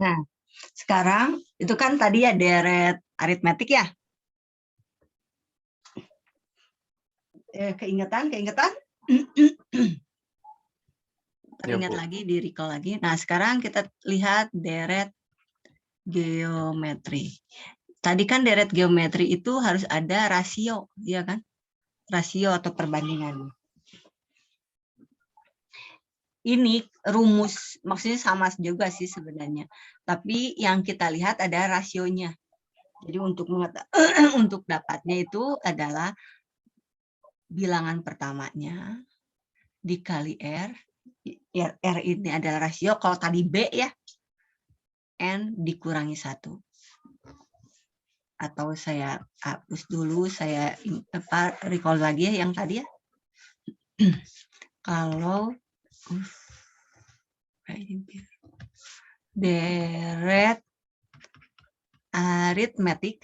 Nah, sekarang itu kan tadi ya deret aritmetik ya. Keingetan? Teringat lagi, di recall lagi. Nah, sekarang kita lihat deret geometri. Tadi kan deret geometri itu harus ada rasio, ya kan? Rasio atau perbandingan. Ini rumus, maksudnya sama juga sih sebenarnya. Tapi yang kita lihat ada rasionya. Jadi untuk dapatnya itu adalah bilangan pertamanya dikali R. R ini adalah rasio. Kalau tadi B ya, N dikurangi 1. Atau saya hapus dulu, saya recall lagi ya yang tadi ya. Kalau deret aritmetik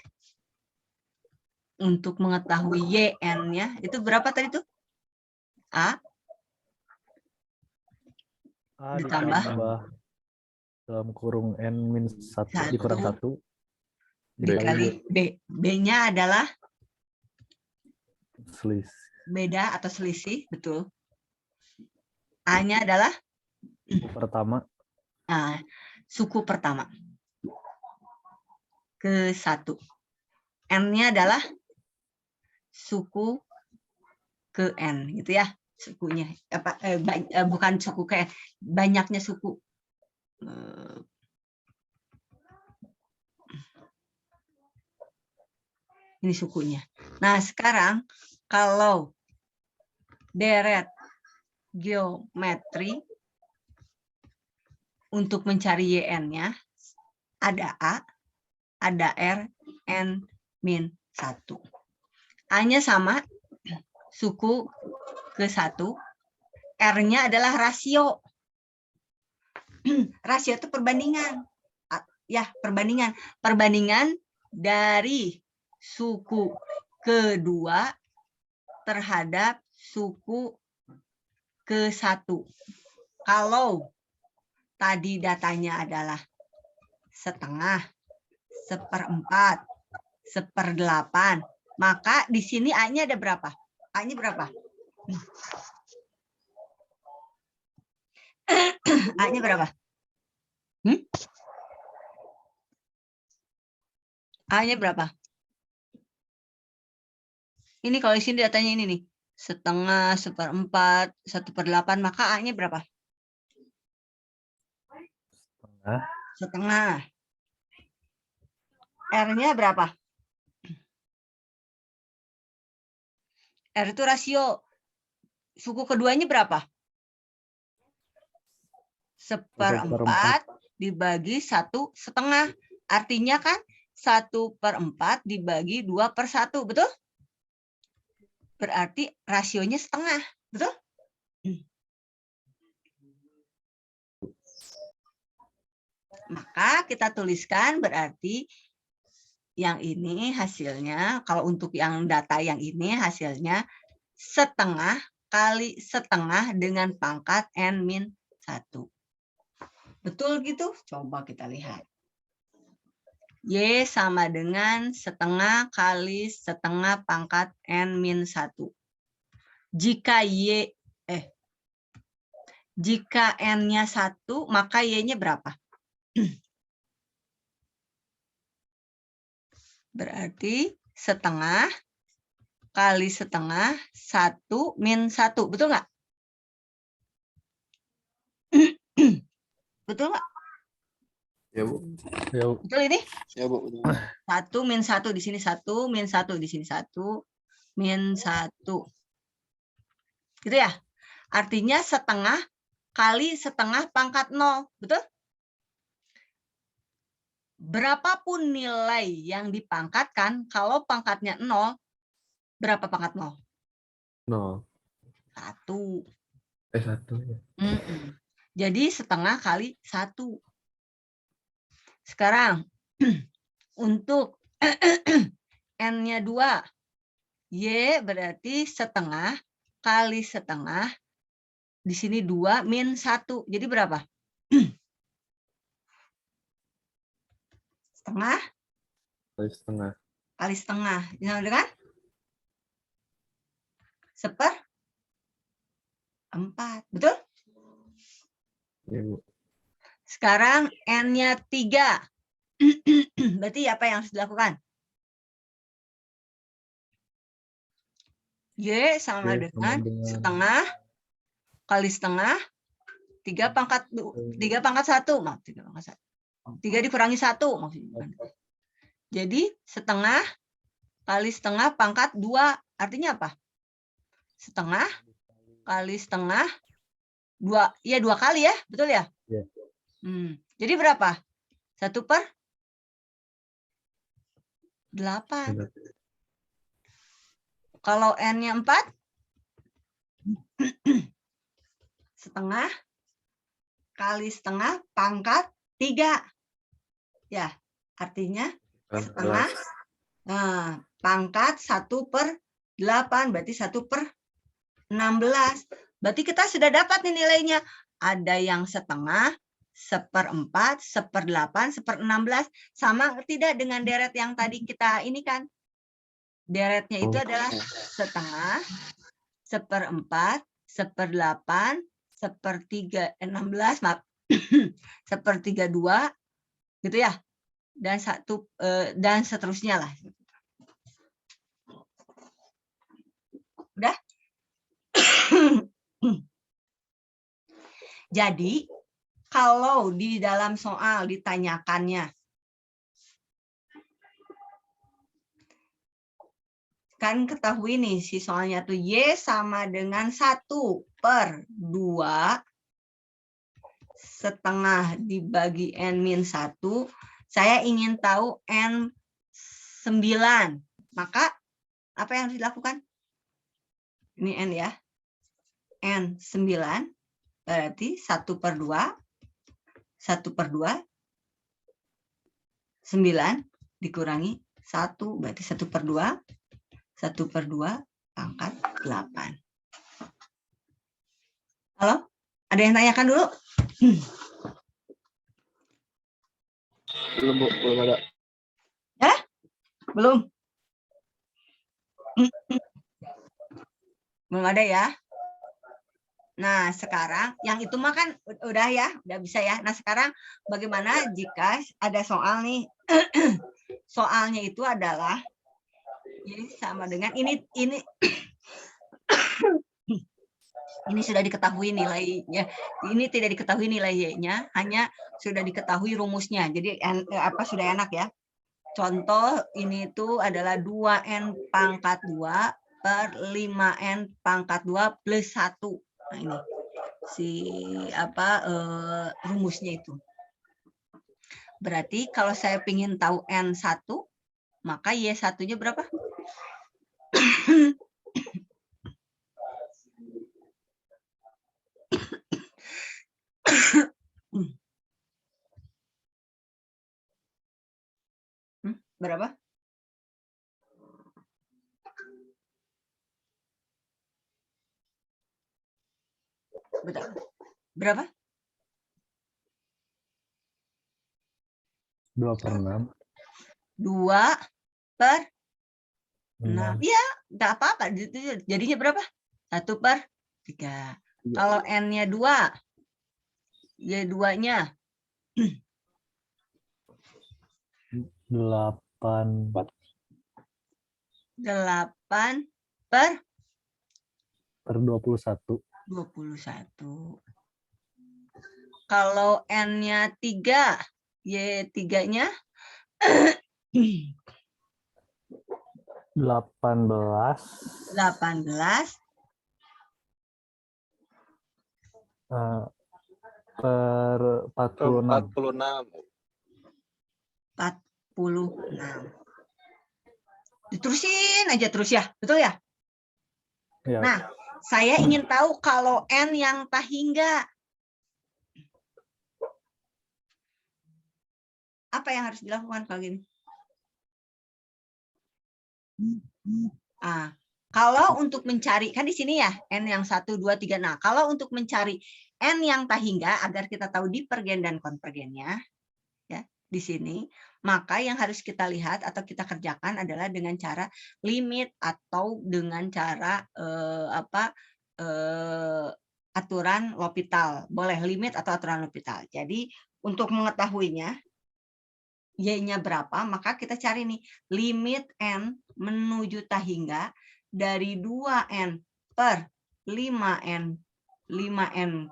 untuk mengetahui YN-nya itu berapa tadi tuh? A ditambah dalam kurung N-1 dikurang 1 dikali B. B-nya adalah selisih. Beda atau selisih, betul. A-nya adalah Pertama. Nah, suku pertama ke 1. N-nya adalah suku ke N, gitu ya. Sukunya bukan suku ke N, banyaknya suku. Ini sukunya. Nah, sekarang kalau deret geometri untuk mencari YN-nya ada A, ada R, N min 1. A-nya sama, suku ke 1. R-nya adalah rasio. Rasio itu perbandingan. Ya, perbandingan. Perbandingan dari suku kedua terhadap suku ke 1. Kalau tadi datanya adalah setengah, 1/4, 1/8, maka di sini A-nya ada berapa? A-nya berapa? A-nya berapa? A-nya berapa? Ini kalau di sini datanya ini nih. Setengah, 1/4, 1/8, maka A-nya berapa? Setengah. R-nya berapa? R itu rasio. Suku keduanya berapa? 1/4 dibagi 1/2. Artinya kan 1/4 dibagi 2/1, betul? Berarti rasionya setengah, betul? Maka kita tuliskan berarti yang ini hasilnya, kalau untuk yang data yang ini hasilnya setengah kali setengah dengan pangkat N-1. Betul gitu? Coba kita lihat. Y sama dengan setengah kali setengah pangkat N-1. Jika N-nya 1, maka Y-nya berapa? Berarti setengah kali setengah 1 min 1. Betul nggak? Betul nggak? Ya, Bu. Ya, Bu. Betul ini? Ya, Bu. 1 min 1 di sini 1 min 1 di sini 1 min 1. Gitu ya? Artinya setengah kali setengah pangkat 0. Betul? Berapapun nilai yang dipangkatkan, kalau pangkatnya 0, berapa pangkat 0? 0. 1. 1 ya. Jadi setengah kali 1. Sekarang, untuk N-nya 2, Y berarti setengah kali setengah, di sini 2 min 1. Jadi berapa? Setengah Kali setengah. kali setengah. Sama dengan 1/4. Betul? Ya, Bu. Sekarang N-nya 3. Berarti apa yang harus dilakukan? Y sama Y sama dengan dengan setengah kali setengah 3 pangkat 1. Maaf, 3 pangkat 1. 3 dikurangi 1 maksudnya. Jadi setengah kali setengah pangkat 2. Artinya apa? Setengah kali setengah 2. Ya 2 kali ya, betul ya? Iya. Jadi berapa? 1/8. Kalau N-nya 4, setengah kali setengah pangkat 3. Ya, artinya setengah pangkat 1/8. Berarti 1/16. Berarti kita sudah dapat nih nilainya. Ada yang setengah, 1/4, 1/8, 1/16. Sama tidak dengan deret yang tadi kita ini kan? Deretnya itu adalah setengah, 1/4, 1/8, 1/16, maaf, 1/32, gitu ya, dan dan seterusnya lah. Udah? Jadi kalau di dalam soal ditanyakannya kan ketahui nih si soalnya tuh Y sama dengan 1/2 setengah dibagi N-1. Saya ingin tahu N9. Maka apa yang harus dilakukan? Ini N ya. N9 berarti 1/2. 1/2 9 dikurangi 1 berarti 1/2. 1/2 pangkat 8. Halo? Ada yang tanyakan dulu? Belum, Bu. Belum ada. Ya? Belum? Belum ada ya? Nah, sekarang yang itu mah kan udah ya, udah bisa ya. Nah, sekarang bagaimana jika ada soal nih? Soalnya itu adalah Y sama dengan ini ini sudah diketahui nilainya. Ini tidak diketahui nilai Y-nya, hanya sudah diketahui rumusnya. Jadi sudah enak ya. Contoh ini itu adalah 2N pangkat 2 per 5N pangkat 2 plus 1. Nah, ini si rumusnya itu. Berarti kalau saya ingin tahu N1, maka Y1-nya berapa? Berapa? Berapa? 2/6. 2/6. Iya, nggak apa-apa. Jadinya berapa? 1/3. Kalau N-nya 2, Y2-nya 8. 8/21. Kalau N-nya 3, Y3-nya 18 per 46. 46. Diterusin aja terus ya, betul ya? Ya. Nah, saya ingin tahu kalau N yang tak hingga. Apa yang harus dilakukan kalau gini? Kalau untuk mencari, kan di sini ya, N yang 1, 2, 3. Nah, kalau untuk mencari N yang tak hingga, agar kita tahu divergen dan konvergennya, ya, di sini, maka yang harus kita lihat atau kita kerjakan adalah dengan cara limit atau dengan cara aturan L'Hopital. Boleh limit atau aturan L'Hopital. Jadi, untuk mengetahuinya, Y-nya berapa, maka kita cari nih, limit N menuju tak hingga dari 2N per 5N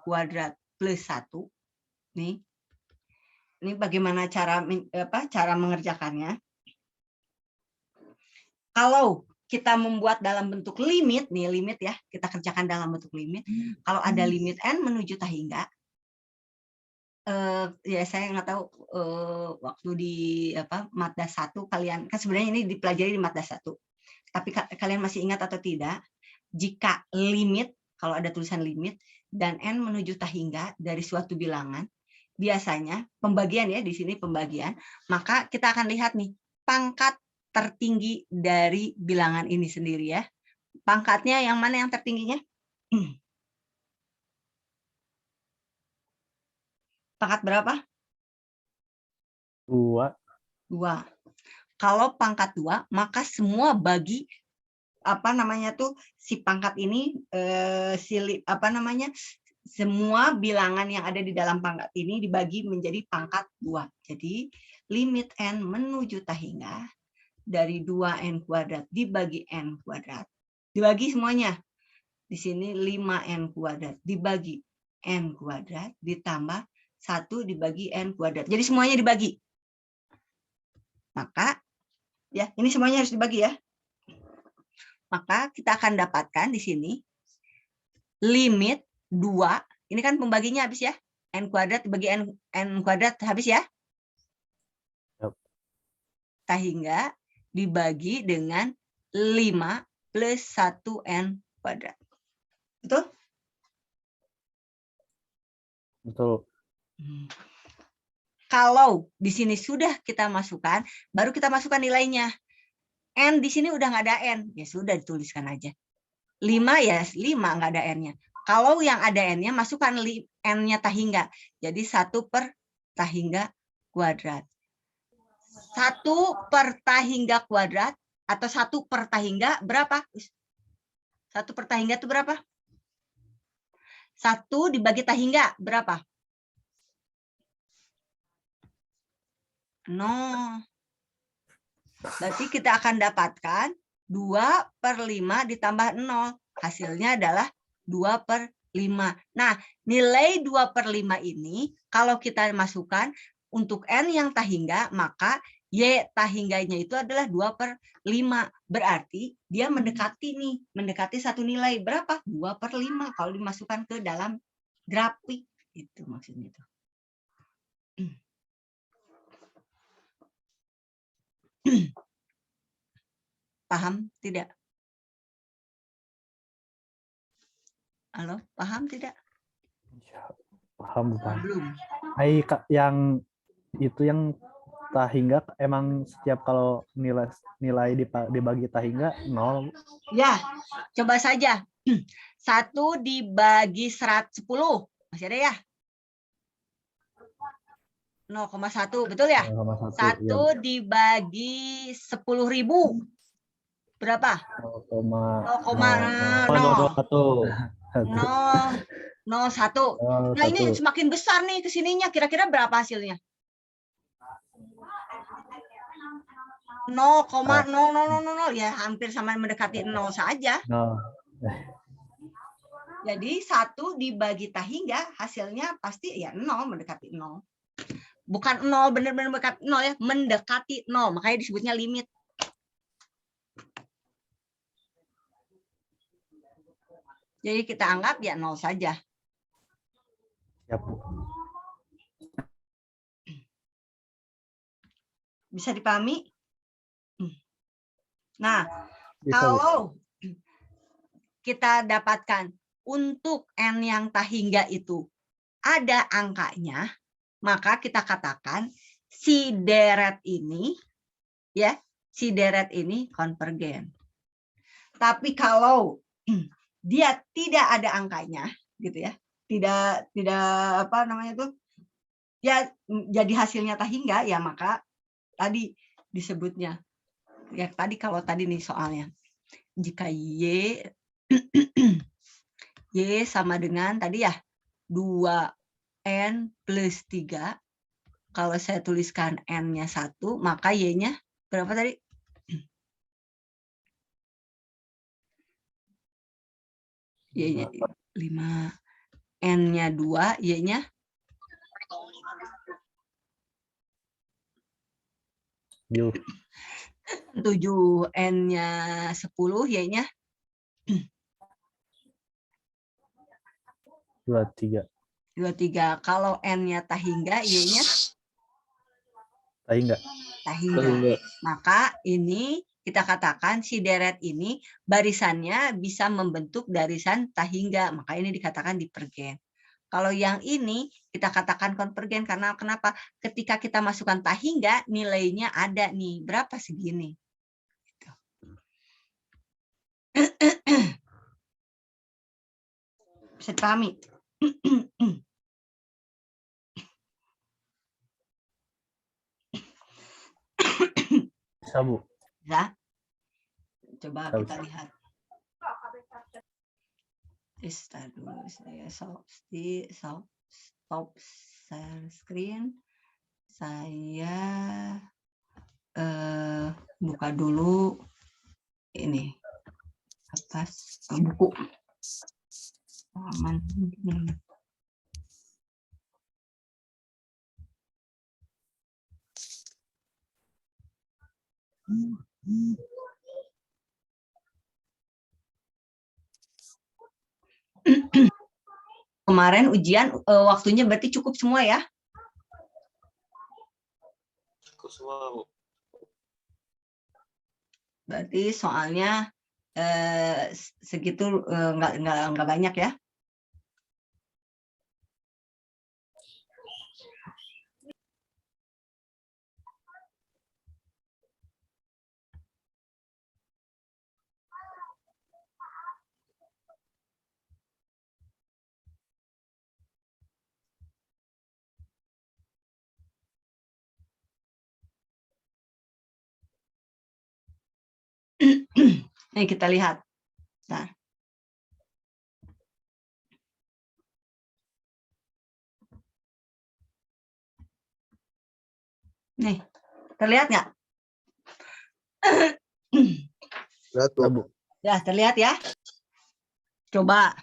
kuadrat plus 1. Nih. Ini bagaimana cara mengerjakannya. Kalau kita membuat dalam bentuk limit, nih limit ya, kita kerjakan dalam bentuk limit. Kalau ada limit N menuju tak hingga, ya saya nggak tahu waktu di Madda 1 kalian, kan sebenarnya ini dipelajari di Madda 1. Tapi kalian masih ingat atau tidak, jika limit, kalau ada tulisan limit, dan N menuju tak hingga dari suatu bilangan, biasanya pembagian ya, di sini pembagian, maka kita akan lihat nih, pangkat tertinggi dari bilangan ini sendiri ya. Pangkatnya yang mana yang tertingginya? Pangkat berapa? 2. 2. Kalau pangkat 2, maka semua bagi si pangkat ini semua bilangan yang ada di dalam pangkat ini dibagi menjadi pangkat 2. Jadi limit N menuju tak hingga dari 2N kuadrat dibagi N kuadrat. Dibagi semuanya. Di sini 5N kuadrat dibagi N kuadrat ditambah 1 dibagi N kuadrat. Jadi semuanya dibagi. Maka ya, ini semuanya harus dibagi ya. Maka kita akan dapatkan di sini limit 2. Ini kan pembaginya habis ya. N kuadrat dibagi N kuadrat habis ya. Yep. Tak hingga dibagi dengan 5 plus 1N kuadrat. Betul? Betul. Kalau di sini sudah kita masukkan, baru kita masukkan nilainya. N di sini udah nggak ada N, ya sudah dituliskan aja. 5 ya 5 nggak ada N-nya. Kalau yang ada N-nya masukkan N-nya tak hingga. Jadi 1 per tak hingga kuadrat. 1 per tak hingga kuadrat atau 1 per tak hingga berapa? 1 per tak hingga itu berapa? 1 dibagi tak hingga berapa? 0. Berarti kita akan dapatkan 2 per 5 ditambah 0. Hasilnya adalah 2 per 5. Nah, nilai 2 per 5 ini, kalau kita masukkan untuk N yang tak hingga, maka Y tak hingganya itu adalah 2 per 5. Berarti dia mendekati satu nilai. Berapa? 2 per 5 kalau dimasukkan ke dalam grafik. Itu maksudnya itu. Paham tidak? Halo, paham tidak? Ya, paham, Pak. Belum. Yang itu yang tak hingga emang setiap kalau nilai dibagi tak hingga 0. Ya, coba saja. 1 dibagi 110. Masih ada ya? 0,1, betul ya? 1 ya. dibagi 10.000. Berapa? 0,01. Nah, ini semakin besar nih kesininya. Kira-kira berapa hasilnya? 0,0000 ya, hampir sama mendekati 0 saja. Jadi 1 dibagi tak hingga hasilnya pasti ya 0, mendekati 0. Bukan 0 benar-benar mendekati 0 ya, mendekati 0. Makanya disebutnya limit. Jadi kita anggap ya 0 saja. Ya, Bu. Bisa dipahami? Nah, Bisa, kalau kita dapatkan untuk N yang tak hingga itu ada angkanya, maka kita katakan si deret ini ya, si deret ini konvergen. Tapi kalau dia tidak ada angkanya, gitu ya, tidak apa namanya tuh, ya jadi hasilnya tahingga, ya maka tadi disebutnya, ya tadi kalau tadi nih soalnya, jika Y Y sama dengan tadi ya 2N plus 3, kalau saya tuliskan N-nya 1, maka Y-nya berapa tadi? Y-nya 5, N-nya 2, Y-nya 7, N-nya 10, Y-nya 23. 23. Kalau N-nya tahingga, Y-nya Tahingga. tahingga. Maka ini kita katakan si deret ini barisannya bisa membentuk barisan tahingga, maka ini dikatakan divergen. Kalau yang ini kita katakan konvergen karena kenapa? Ketika kita masukkan tahingga, nilainya ada nih, berapa segini. Bisa dipahami? Bisa, Bu. Ya. Coba Bisa, kita bisa. lihat. Start dulu saya stop share screen. Saya buka dulu ini apa buku halaman. Kemarin ujian waktunya berarti cukup semua ya? Cukup semua, Bu. Berarti soalnya segitu nggak banyak ya? Nih kita lihat. Nah. Nih, terlihat nggak? Lihat, Bu. Ya, terlihat ya. Coba.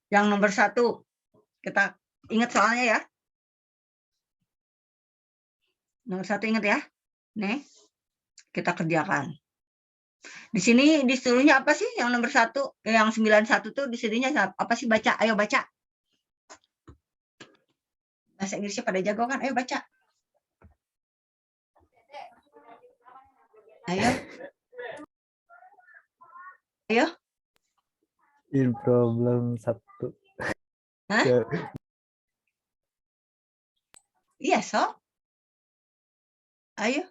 Yang nomor 1, kita ingat soalnya ya. Nomor 1 ingat ya. Nih, kita kerjakan. Di sini disuruhnya apa sih yang nomor 1? Yang 91 tuh disuruhnya apa sih? Baca, ayo baca. Bahasa Inggrisnya pada jago kan? Ayo baca. Ayo. Ayo. In problem 1. Hah? Iya, so. Ayo.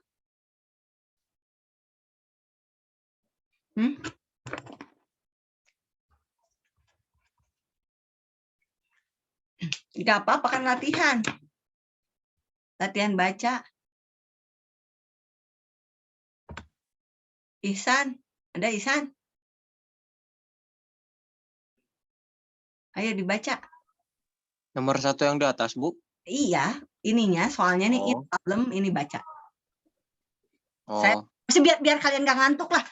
Tidak apa-apa kan latihan. Latihan baca. Ihsan, ada Ihsan? Ayo dibaca. Nomor 1 yang di atas, Bu. Iya, ininya soalnya nih ini problem, ini baca. Saya biar kalian nggak ngantuk lah.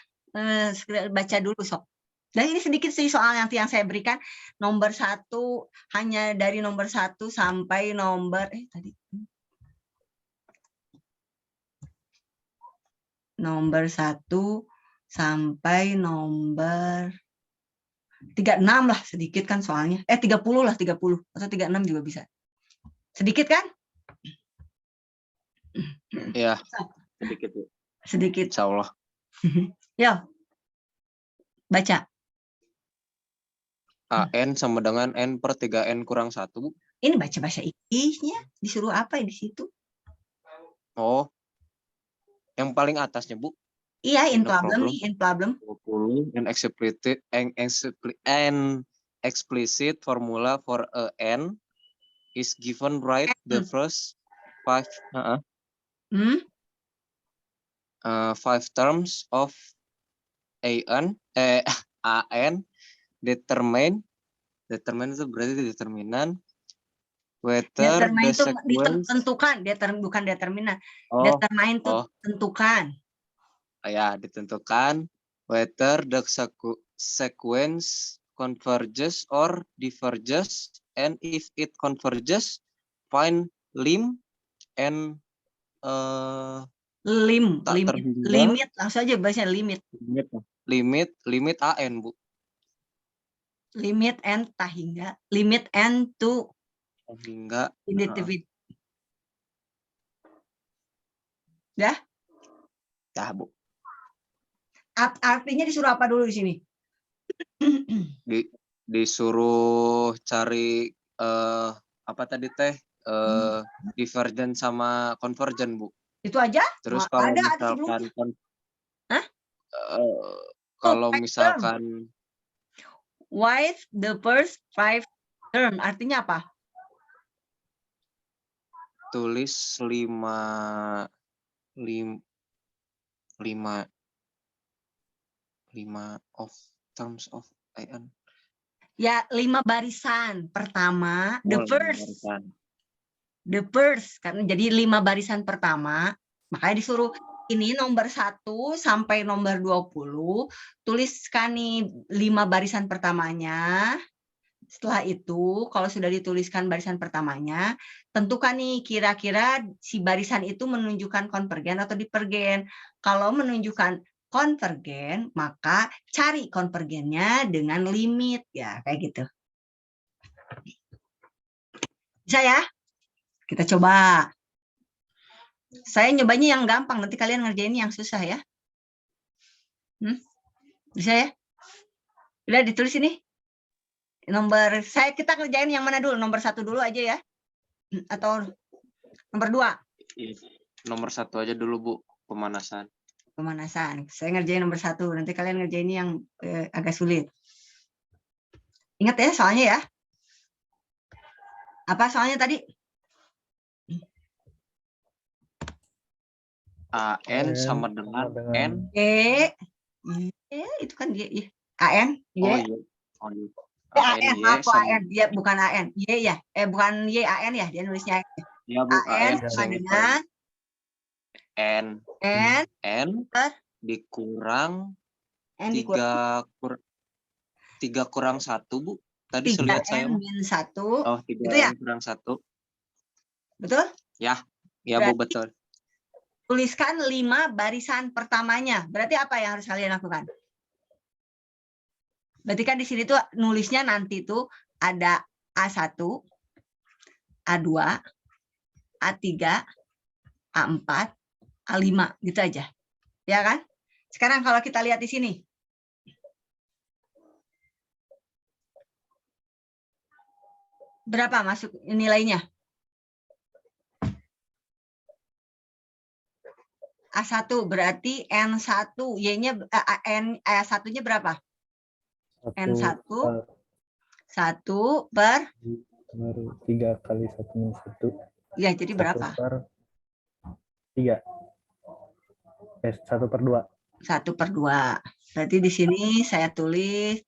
Baca dulu sok. Dan ini sedikit sih soal yang saya berikan. Nomor 1 hanya dari nomor 1 sampai nomor nomor 1 sampai nomor 36 lah, sedikit kan soalnya. 30 lah, 30 atau 36 juga bisa. Sedikit kan? Iya, sedikit, Bu. Sedikit. Insyaallah. Yo. Baca. AN sama dengan N per 3N kurang 1, Bu. Ini baca bahasa Inggrisnya. Disuruh apa di situ? Oh. Yang paling atasnya, Bu. Iya, in In a problem problem. nih, in problem. 20 an explicit formula for a n is given, write the N. first five Hmm? five terms of an determine itu berarti determinan whether Determine the itu sequence ditentukan, bukan determinan. oh Determine itu oh tentukan. ya ditentukan whether the sequence converges or diverges, and if it converges find lim and tak terhingga Limit, langsung aja bahasanya limit. limit an, Bu. Limit and tak hingga. Limit and to Hingga indefinite. Ya? ya, Bu. Artinya disuruh apa dulu di sini? Disuruh cari apa tadi teh divergent sama convergent, Bu. Itu aja? Terus Nggak kalau ada misalkan Hah? kalau five misalkan Why the first 5 term? Artinya apa? tulis 5 of terms of an. Ya, 5 barisan. Pertama, the first. Karena jadi 5 barisan pertama, makanya disuruh ini nomor 1 sampai nomor 20, tuliskan nih 5 barisan pertamanya. Setelah itu, kalau sudah dituliskan barisan pertamanya, tentukan nih kira-kira si barisan itu menunjukkan konvergen atau divergen. Kalau menunjukkan konvergen, maka cari konvergennya dengan limit. Ya, kayak gitu. Bisa ya? Kita coba. Saya nyobanya yang gampang, nanti kalian ngerjain yang susah ya. Bisa ya? Udah ditulis ini? Kita kerjain yang mana dulu? Nomor 1 dulu aja ya? Atau nomor 2? Nomor 1 aja dulu, Bu, pemanasan. Saya ngerjain nomor 1, nanti kalian ngerjain yang agak sulit. Ingat ya soalnya ya. Apa soalnya tadi? AN sama dengan N. Itu kan Y. AN, Y. Oh iya. AN, maaf AN. Ya, bukan AN. Y ya. Bukan Y, AN ya. Dia nulisnya. Ya, Bu, AN sama dengan N dikurang 3 kurang 1, Bu. Tadi selihat saya. 3N-1. Oh, 3N kurang 1. Betul? Ya, Bu, betul. Tuliskan 5 barisan pertamanya. Berarti apa yang harus kalian lakukan? Berarti kan di sini tuh nulisnya nanti tuh ada A1, A2, A3, A4, A5 gitu aja. Ya kan? Sekarang kalau kita lihat di sini. Berapa masuk nilainya? A1 berarti N1, Y-nya A1-nya berapa? N1 1 per 3 kali 1 ya, jadi berapa? 1/3. 1/2. 1/2. Berarti di sini saya tulis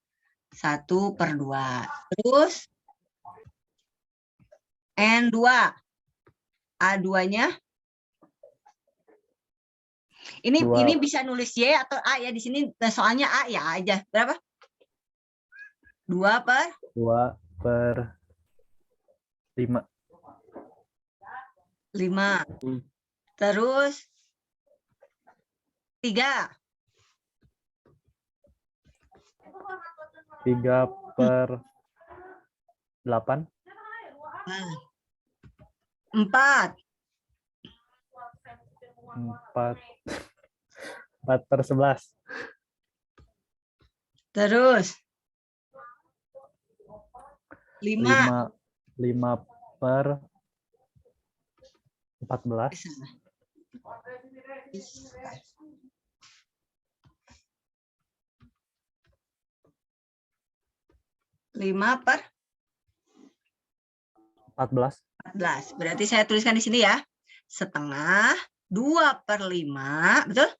1/2. Terus N2. A2-nya ini bisa nulis Y atau A ya, di sini soalnya A ya aja. Berapa? 2/5. 5. Terus 3. 3/8. 4. 4/11. Terus 5. 5/14. 5 per 14. 14. Berarti saya tuliskan di sini ya. Setengah, 2 per 5, betul?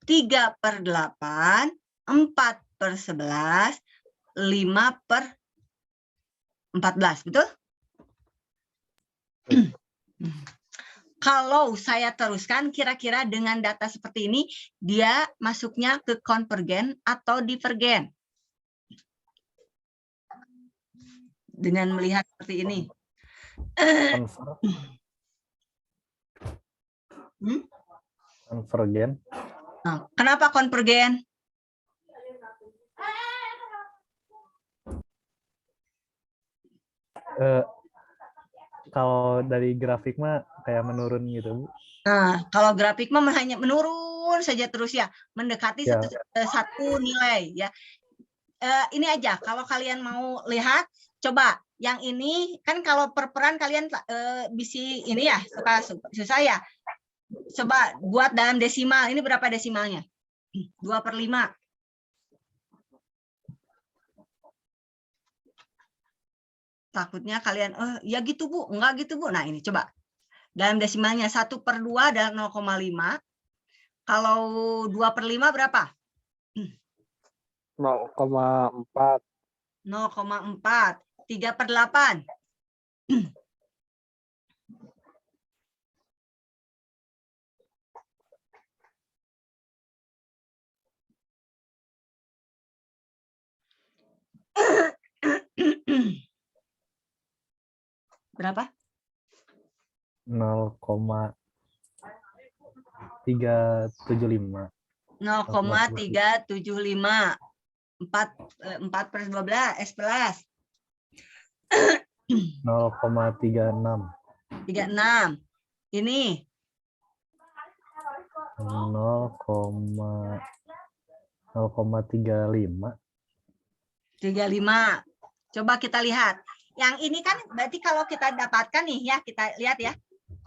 3 per 8, 4 per 11, 5 per 14, betul? Kalau saya teruskan, kira-kira dengan data seperti ini, dia masuknya ke konvergen atau divergen? Dengan melihat seperti ini. Konvergen. Nah, kenapa konvergen? Kalau dari grafik mah kayak menurun gitu, Bu. Nah, kalau grafik mah hanya menurun saja terus ya, mendekati Ya. satu nilai ya. Ini aja, kalau kalian mau lihat, coba yang ini kan kalau per peran kalian bisa ini ya, susah ya. Coba buat dalam desimal, ini berapa desimalnya? 2 per 5. Takutnya kalian, ya gitu Bu, enggak gitu Bu. Nah ini coba, dalam desimalnya 1 per 2 adalah 0,5. Kalau 2 per 5 berapa? 0,4. 0,4. 3 per 8. Berapa? 0,375. 0,375. 4 per 12, S+. 0,36. 36. Ini 0,35. 35. Coba kita lihat. Yang ini kan berarti kalau kita dapatkan nih ya, kita lihat ya.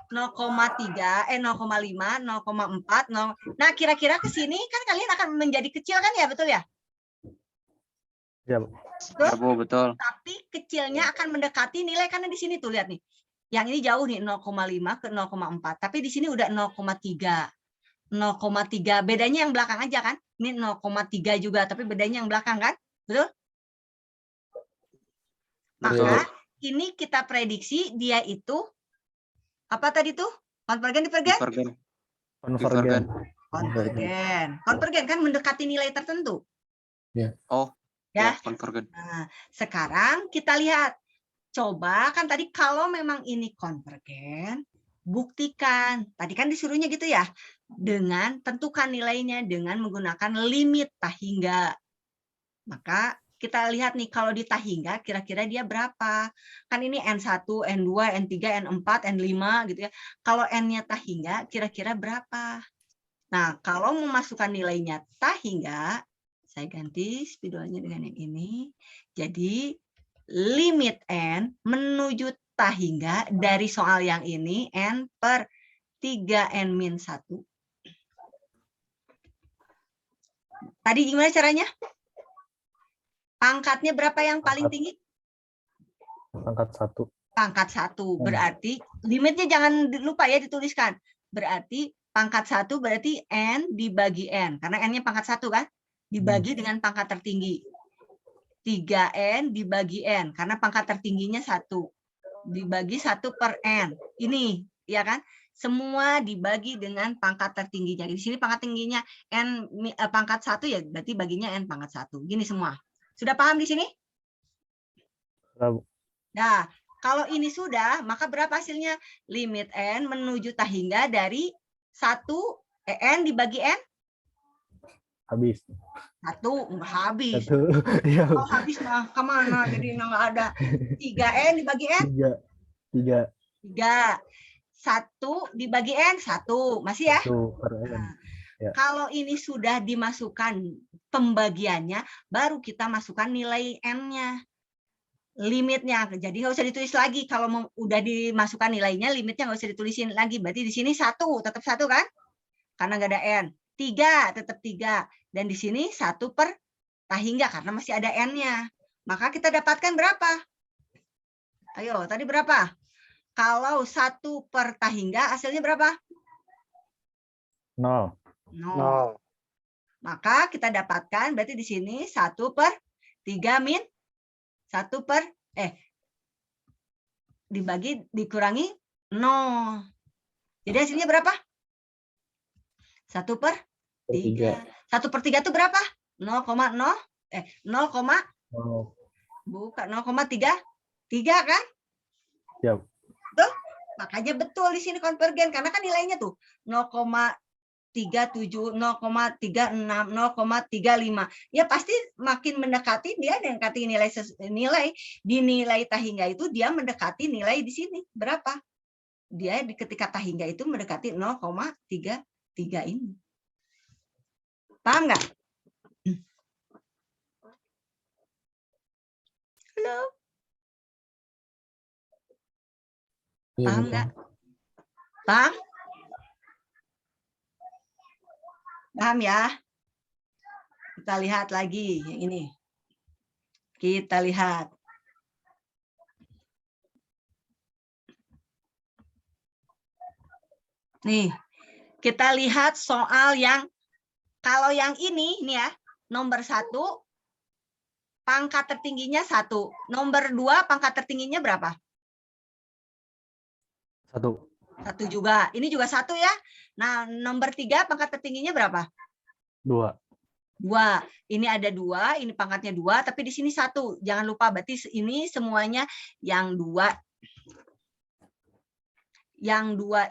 0,3, 0,5, 0,4, 0. Nah, kira-kira ke sini kan kalian akan menjadi kecil kan ya, betul ya? Ya, Betul. Tapi kecilnya akan mendekati nilai karena di sini tuh lihat nih. Yang ini jauh nih 0,5 ke 0,4, tapi di sini udah 0,3. 0,3. Bedanya yang belakang aja kan? Ini 0,3 juga, tapi bedanya yang belakang kan? Betul? Maka ini kita prediksi dia itu apa tadi tuh? Konvergen, divergen? konvergen. Konvergen kan mendekati nilai tertentu. Ya. Oh, ya, konvergen. Nah, sekarang kita lihat. Coba kan tadi kalau memang ini konvergen, buktikan. Tadi kan disuruhnya gitu ya. Dengan tentukan nilainya dengan menggunakan limit tahingga. Maka kita lihat nih kalau di tahingga kira-kira dia berapa. Kan ini N1, N2, N3, N4, N5 gitu ya. Kalau N-nya tahingga kira-kira berapa. Nah, kalau memasukkan nilainya tahingga, saya ganti spidolnya dengan yang ini. Jadi limit N menuju tahingga dari soal yang ini N per 3N-1. Tadi gimana caranya? Pangkatnya berapa yang paling tinggi? Pangkat 1. Pangkat 1. Berarti limitnya jangan lupa ya dituliskan. Berarti pangkat 1 berarti N dibagi N. Karena N-nya pangkat 1 kan? Dibagi dengan pangkat tertinggi. 3N dibagi N. Karena pangkat tertingginya 1. Dibagi 1 per N. Ini, ya kan? Semua dibagi dengan pangkat tertingginya. Di sini pangkat tingginya N pangkat 1 ya berarti baginya N pangkat 1. Gini semua. Sudah paham di sini? Nah, kalau ini sudah, maka berapa hasilnya? Limit N menuju tahingga dari 1 N dibagi N? Habis. 1, enggak habis. 1. Ya. Kalau habis mah kemana? Jadi enggak ada. 3N dibagi N? 3. 3. 1 dibagi N? 1. Masih ya? 1 per N. Ya. Kalau ini sudah dimasukkan pembagiannya, baru kita masukkan nilai N-nya. Limitnya. Jadi nggak usah ditulis lagi. Kalau udah dimasukkan nilainya, limitnya nggak usah ditulisin lagi. Berarti di sini 1, tetap 1 kan? Karena nggak ada N. 3, tetap 3. Dan di sini 1 per tahingga, karena masih ada N-nya. Maka kita dapatkan berapa? Ayo, tadi berapa? Kalau 1 per tahingga hasilnya berapa? 0. 0. Maka kita dapatkan berarti di sini 1 per 3 min 1 per dikurangi 0. Jadi hasilnya berapa? 1 per 3. 1 per 3 itu berapa? 0,0 bukan 0,3 kan? Siap. Tuh, makanya betul di sini konvergen karena kan nilainya tuh 0,37, 0,36, 0,35. Ya pasti makin mendekati dia mendekati nilai di nilai tahingga itu dia mendekati nilai di sini berapa? Dia ketika tahingga itu mendekati 0,33 ini. Paham nggak? Halo? Paham nggak? Paham? Paham ya? Kita lihat lagi yang ini. Kita lihat. Nih, kita lihat soal yang kalau yang ini nih ya, nomor 1 pangkat tertingginya 1, nomor 2 pangkat tertingginya berapa? 1. 1 juga. Ini juga 1 ya. Nah, nomor 3 pangkat tertingginya berapa? 2. 2. Ini ada 2, ini pangkatnya 2, tapi di sini 1. Jangan lupa berarti ini semuanya yang 2. Yang 2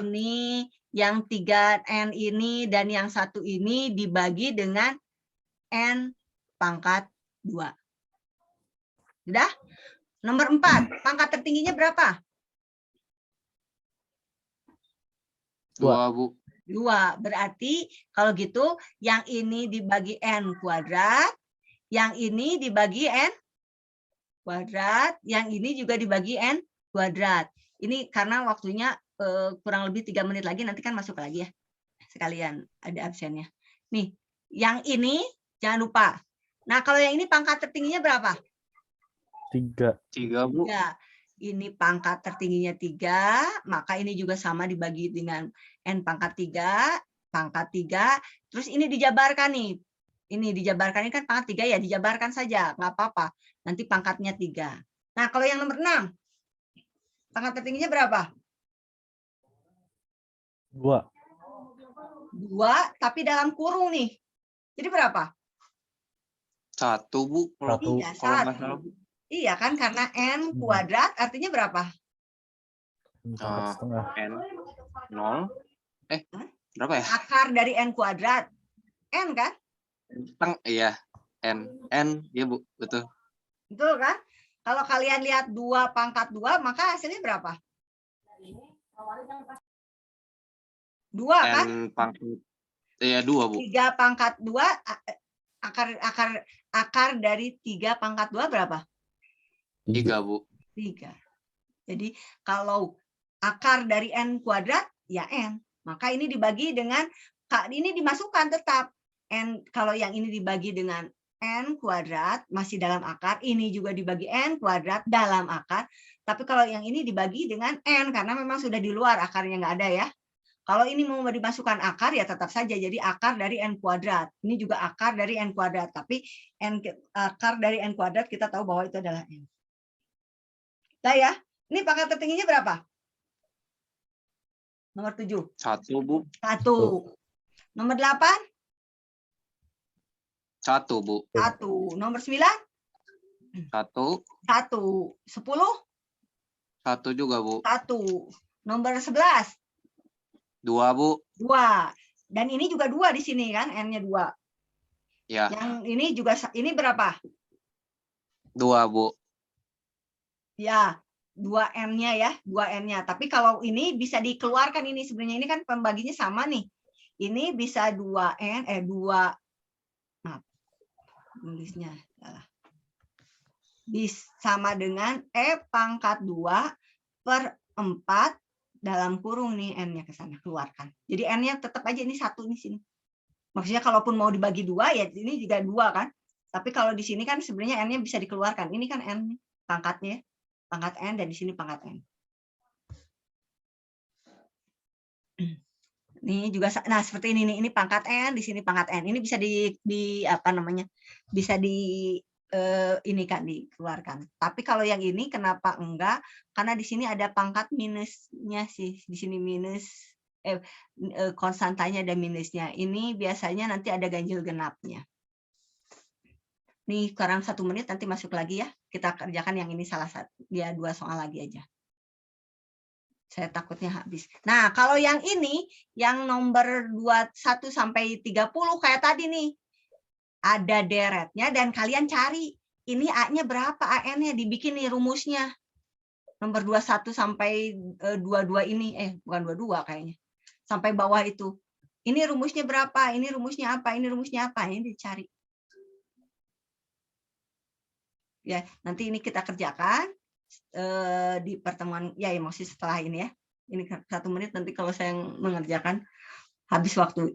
ini, yang 3N ini dan yang 1 ini dibagi dengan N pangkat 2. Udah? Nomor 4, pangkat tertingginya berapa? 2, Bu. 2. Berarti kalau gitu yang ini dibagi N kuadrat, yang ini dibagi N kuadrat, yang ini juga dibagi N kuadrat. Ini karena waktunya kurang lebih 3 menit lagi, nanti kan masuk lagi ya. Sekalian ada absennya. Nih, yang ini jangan lupa. Nah, kalau yang ini pangkat tertingginya berapa? 3. 3, Bu. Ya, ini pangkat tertingginya 3, maka ini juga sama dibagi dengan N pangkat 3, pangkat 3, terus ini dijabarkan nih. Ini dijabarkan, ini kan pangkat 3 ya, dijabarkan saja, nggak apa-apa. Nanti pangkatnya 3. Nah, kalau yang nomor 6, pangkat tertingginya berapa? 2. 2, tapi dalam kurung nih. Jadi berapa? 1, Bu. Kalau 1. Iya, nggak salah, Bu. Iya kan, karena N kuadrat artinya berapa? Setengah. N 0. Berapa ya? Akar dari N kuadrat. N kan? Iya. N, iya, Bu. Betul. Betul kan? Kalau kalian lihat 2 pangkat 2, maka hasilnya berapa? 2 kan? N pangkat. Iya, 2, Bu. 3 pangkat 2, akar dari 3 pangkat 2 berapa? 3, Bu. 3. Jadi kalau akar dari N kuadrat, ya N. Maka ini dibagi dengan, ini dimasukkan tetap. N, kalau yang ini dibagi dengan N kuadrat, masih dalam akar. Ini juga dibagi N kuadrat dalam akar. Tapi kalau yang ini dibagi dengan N, karena memang sudah di luar, akarnya nggak ada ya. Kalau ini mau dimasukkan akar, ya tetap saja jadi akar dari N kuadrat. Ini juga akar dari N kuadrat. Tapi akar dari N kuadrat kita tahu bahwa itu adalah N. Nah ya, ini pangkat tertingginya berapa? Nomor 7. 1, Bu. 1. Nomor 8? 1, Bu. 1. Nomor 9? 1. 1. 10? 1 juga, Bu. 1. Nomor 11? 2, Bu. 2. Dan ini juga 2 di sini kan, N-nya 2. Ya. Yang ini juga, ini berapa? 2, Bu. Ya, 2N-nya ya, 2N-nya. Tapi kalau ini bisa dikeluarkan ini sebenarnya, ini kan pembaginya sama nih. Ini bisa 2N, 2, maaf, nulisnya salah. Bisa sama dengan E pangkat 2 per 4 dalam kurung nih N-nya ke sana, keluarkan. Jadi N-nya tetap aja ini 1 di sini. Maksudnya kalaupun mau dibagi 2 ya ini juga 2 kan. Tapi kalau di sini kan sebenarnya n-nya bisa dikeluarkan. Ini kan n pangkatnya, pangkat n, dan di sini pangkat n. Ini juga, nah seperti ini nih, ini pangkat n, di sini pangkat n. Ini bisa di apa namanya? Bisa di ini kan dikeluarkan. Tapi kalau yang ini kenapa enggak? Karena di sini ada pangkat minusnya sih. Di sini minus konstantanya ada minusnya. Ini biasanya nanti ada ganjil genapnya. Nih sekarang 1 menit, nanti masuk lagi ya. Kita kerjakan yang ini salah satu. Dia 2 soal lagi aja. Saya takutnya habis. Nah, kalau yang ini, yang nomor 21 sampai 30 kayak tadi nih. Ada deretnya dan kalian cari. Ini A-nya berapa, AN-nya dibikin nih rumusnya. Nomor 21 sampai 22 ini, bukan 22 kayaknya. Sampai bawah itu. Ini rumusnya berapa? Ini rumusnya apa? Ini rumusnya apa? Ini dicari. Ya, nanti ini kita kerjakan di pertemuan ya masih setelah ini ya. Ini 1 menit, nanti kalau saya mengerjakan habis waktu